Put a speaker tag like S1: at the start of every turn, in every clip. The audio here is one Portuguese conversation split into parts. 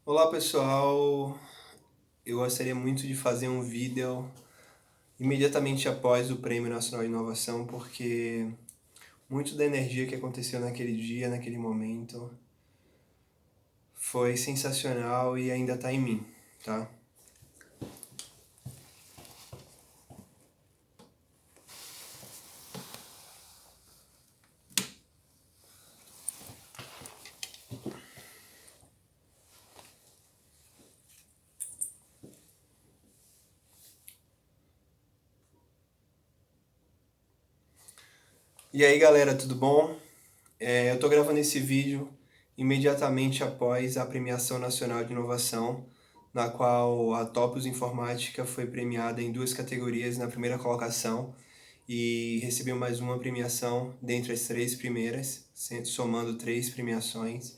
S1: Olá pessoal, eu gostaria muito de fazer um vídeo imediatamente após o Prêmio Nacional de Inovação, porque muito da energia que aconteceu naquele dia, naquele momento, foi sensacional e ainda está em mim, tá? E aí galera, tudo bom? Eu tô gravando esse vídeo imediatamente após a Premiação Nacional de Inovação, na qual a Topos Informática foi premiada em duas categorias na primeira colocação e recebeu mais uma premiação dentre as três primeiras, somando três premiações.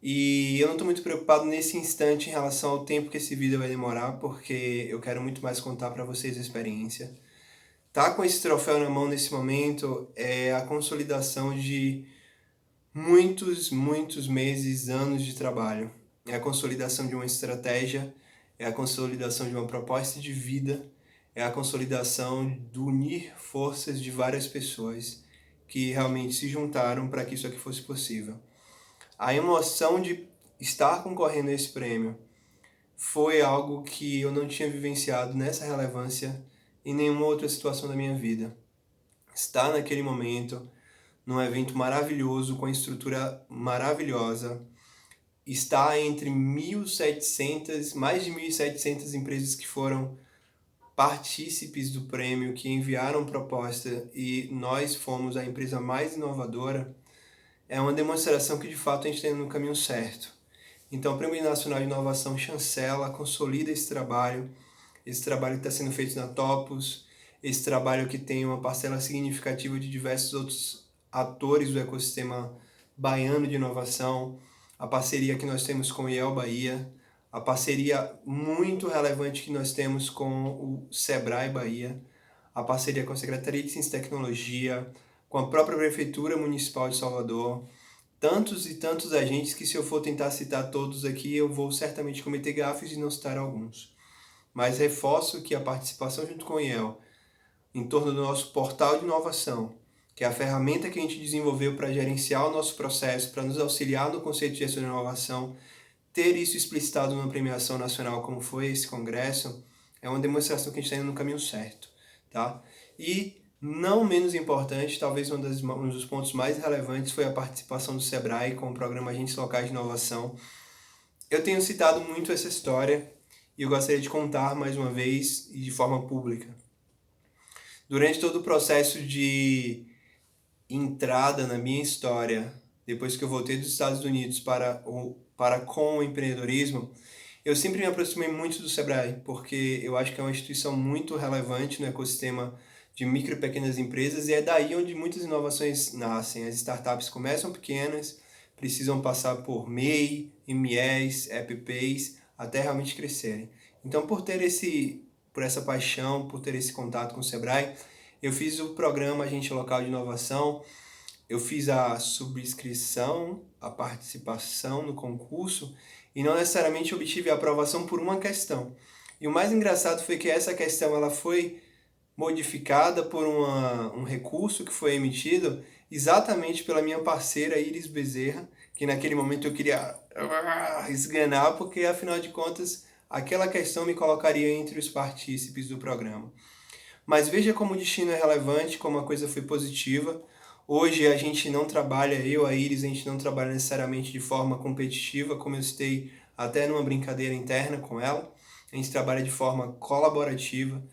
S1: E eu não estou muito preocupado nesse instante em relação ao tempo que esse vídeo vai demorar, porque eu quero muito mais contar para vocês a experiência. Tá com esse troféu na mão nesse momento é a consolidação de muitos meses, anos de trabalho. É a consolidação de uma estratégia, é a consolidação de uma proposta de vida, é a consolidação do unir forças de várias pessoas que realmente se juntaram para que isso aqui fosse possível. A emoção de estar concorrendo a esse prêmio foi algo que eu não tinha vivenciado nessa relevância em nenhuma outra situação da minha vida. Estar naquele momento, num evento maravilhoso, com a estrutura maravilhosa, estar entre 1.700, mais de 1.700 empresas que foram partícipes do prêmio, que enviaram proposta e nós fomos a empresa mais inovadora, é uma demonstração que de fato a gente está indo no caminho certo. Então o Prêmio Nacional de Inovação chancela, consolida esse trabalho que está sendo feito na Topos, esse trabalho que tem uma parcela significativa de diversos outros atores do ecossistema baiano de inovação, a parceria que nós temos com o IEL Bahia, a parceria muito relevante que nós temos com o Sebrae Bahia, a parceria com a Secretaria de Ciência e Tecnologia, com a própria Prefeitura Municipal de Salvador, tantos e tantos agentes que se eu for tentar citar todos aqui, eu vou certamente cometer gafes e não citar alguns. Mas reforço que a participação junto com o IEL em torno do nosso portal de inovação, que é a ferramenta que a gente desenvolveu para gerenciar o nosso processo, para nos auxiliar no conceito de gestão de inovação, ter isso explicitado numa premiação nacional como foi esse congresso, é uma demonstração que a gente está indo no caminho certo, tá? E, não menos importante, talvez um dos pontos mais relevantes foi a participação do Sebrae com o programa Agentes Locais de Inovação. Eu tenho citado muito essa história e eu gostaria de contar mais uma vez e de forma pública. Durante todo o processo de entrada na minha história, depois que eu voltei dos Estados Unidos para com o empreendedorismo, eu sempre me aproximei muito do Sebrae, porque eu acho que é uma instituição muito relevante no ecossistema de micro e pequenas empresas e é daí onde muitas inovações nascem. As startups começam pequenas, precisam passar por MEI, MEs, EPPs, até realmente crescerem. Então, por essa paixão, por ter esse contato com o Sebrae, eu fiz o programa Agente Local de Inovação, eu fiz a subscrição, a participação no concurso e não necessariamente obtive a aprovação por uma questão. E o mais engraçado foi que essa questão ela foi modificada por um recurso que foi emitido exatamente pela minha parceira Iris Bezerra, que naquele momento eu queria esganar, porque afinal de contas aquela questão me colocaria entre os partícipes do programa. Mas veja como o destino é relevante, como a coisa foi positiva. Hoje a gente não trabalha, eu, a Iris, a gente não trabalha necessariamente de forma competitiva, como eu citei até numa brincadeira interna com ela. A gente trabalha de forma colaborativa,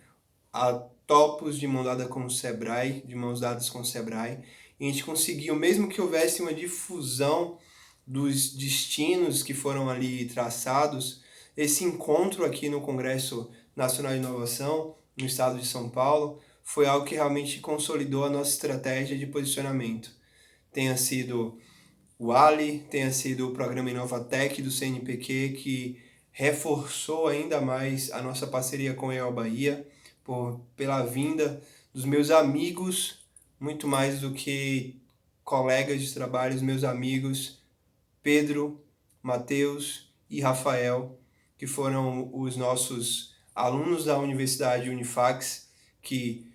S1: a topos de mão dada com o Sebrae, de mãos dadas com o Sebrae. E a gente conseguiu, mesmo que houvesse uma difusão dos destinos que foram ali traçados, esse encontro aqui no Congresso Nacional de Inovação, no estado de São Paulo, foi algo que realmente consolidou a nossa estratégia de posicionamento. Tenha sido o Ali, tenha sido o programa Inovatec do CNPq, que reforçou ainda mais a nossa parceria com a EO Bahia, pela vinda dos meus amigos, muito mais do que colegas de trabalho, meus amigos Pedro, Matheus e Rafael, que foram os nossos alunos da Universidade Unifax, que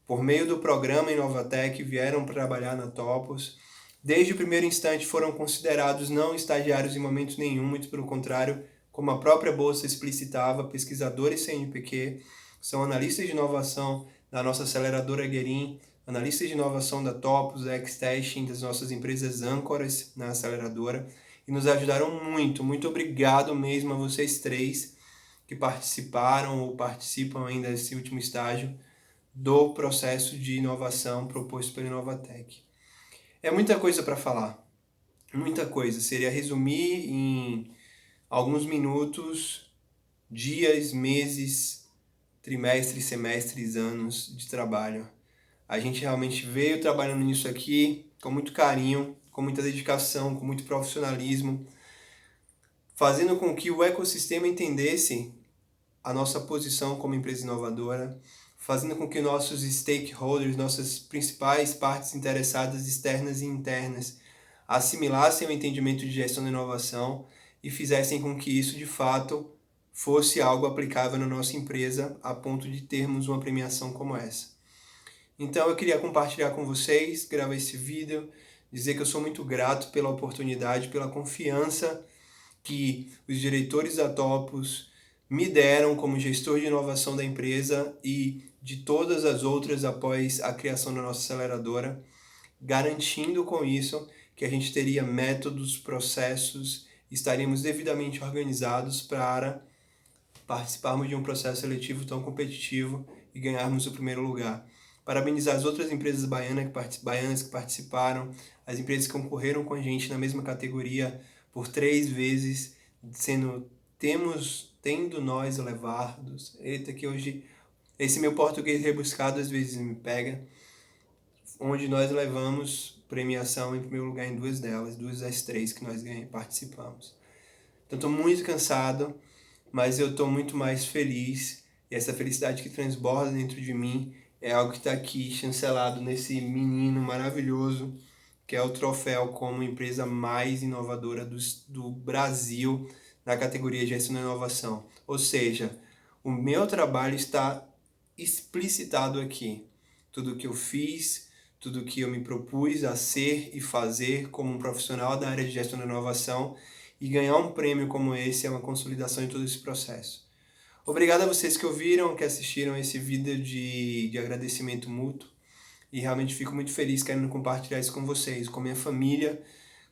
S1: por meio do programa Inovatec vieram trabalhar na Topos. Desde o primeiro instante foram considerados não estagiários em momento nenhum, muito pelo contrário, como a própria bolsa explicitava, pesquisadores CNPq, são analistas de inovação da nossa aceleradora Guerin, analistas de inovação da Topos, da Xtesting, das nossas empresas âncoras na aceleradora, e nos ajudaram muito. Muito obrigado mesmo a vocês três que participaram ou participam ainda desse último estágio do processo de inovação proposto pela Inovatec. É muita coisa para falar, muita coisa. Seria resumir em alguns minutos, dias, meses, trimestres, semestres, anos de trabalho. A gente realmente veio trabalhando nisso aqui com muito carinho, com muita dedicação, com muito profissionalismo, fazendo com que o ecossistema entendesse a nossa posição como empresa inovadora, fazendo com que nossos stakeholders, nossas principais partes interessadas externas e internas, assimilassem o entendimento de gestão da inovação e fizessem com que isso de fato fosse algo aplicável na nossa empresa a ponto de termos uma premiação como essa. Então eu queria compartilhar com vocês, gravar esse vídeo, dizer que eu sou muito grato pela oportunidade, pela confiança que os diretores da Topos me deram como gestor de inovação da empresa e de todas as outras após a criação da nossa aceleradora, garantindo com isso que a gente teria métodos, processos, estaríamos devidamente organizados para participarmos de um processo seletivo tão competitivo e ganharmos o primeiro lugar. Parabenizar as outras empresas baianas que participaram, as empresas que concorreram com a gente na mesma categoria por 3 vezes, tendo nós levados. Eita, que hoje esse meu português rebuscado às vezes me pega, onde nós levamos premiação em primeiro lugar em 2 delas, 2 das 3 que nós participamos. Então estou muito cansado, mas eu estou muito mais feliz, e essa felicidade que transborda dentro de mim é algo que está aqui chancelado nesse menino maravilhoso, que é o troféu como empresa mais inovadora do Brasil na categoria de gestão da inovação. Ou seja, o meu trabalho está explicitado aqui. Tudo que eu fiz, tudo que eu me propus a ser e fazer como um profissional da área de gestão da inovação, e ganhar um prêmio como esse é uma consolidação de todo esse processo. Obrigado a vocês que ouviram, que assistiram esse vídeo de agradecimento mútuo. E realmente fico muito feliz querendo compartilhar isso com vocês, com minha família,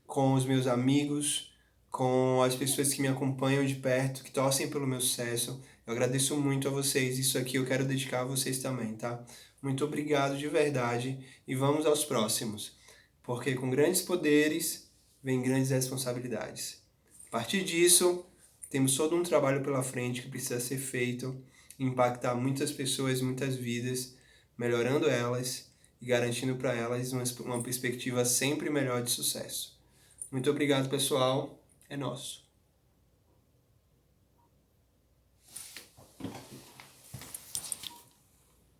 S1: com os meus amigos, com as pessoas que me acompanham de perto, que torcem pelo meu sucesso. Eu agradeço muito a vocês, isso aqui eu quero dedicar a vocês também, tá? Muito obrigado de verdade e vamos aos próximos, porque com grandes poderes vem grandes responsabilidades. A partir disso, temos todo um trabalho pela frente que precisa ser feito, impactar muitas pessoas, muitas vidas, melhorando elas e garantindo para elas uma perspectiva sempre melhor de sucesso. Muito obrigado, pessoal. É nosso.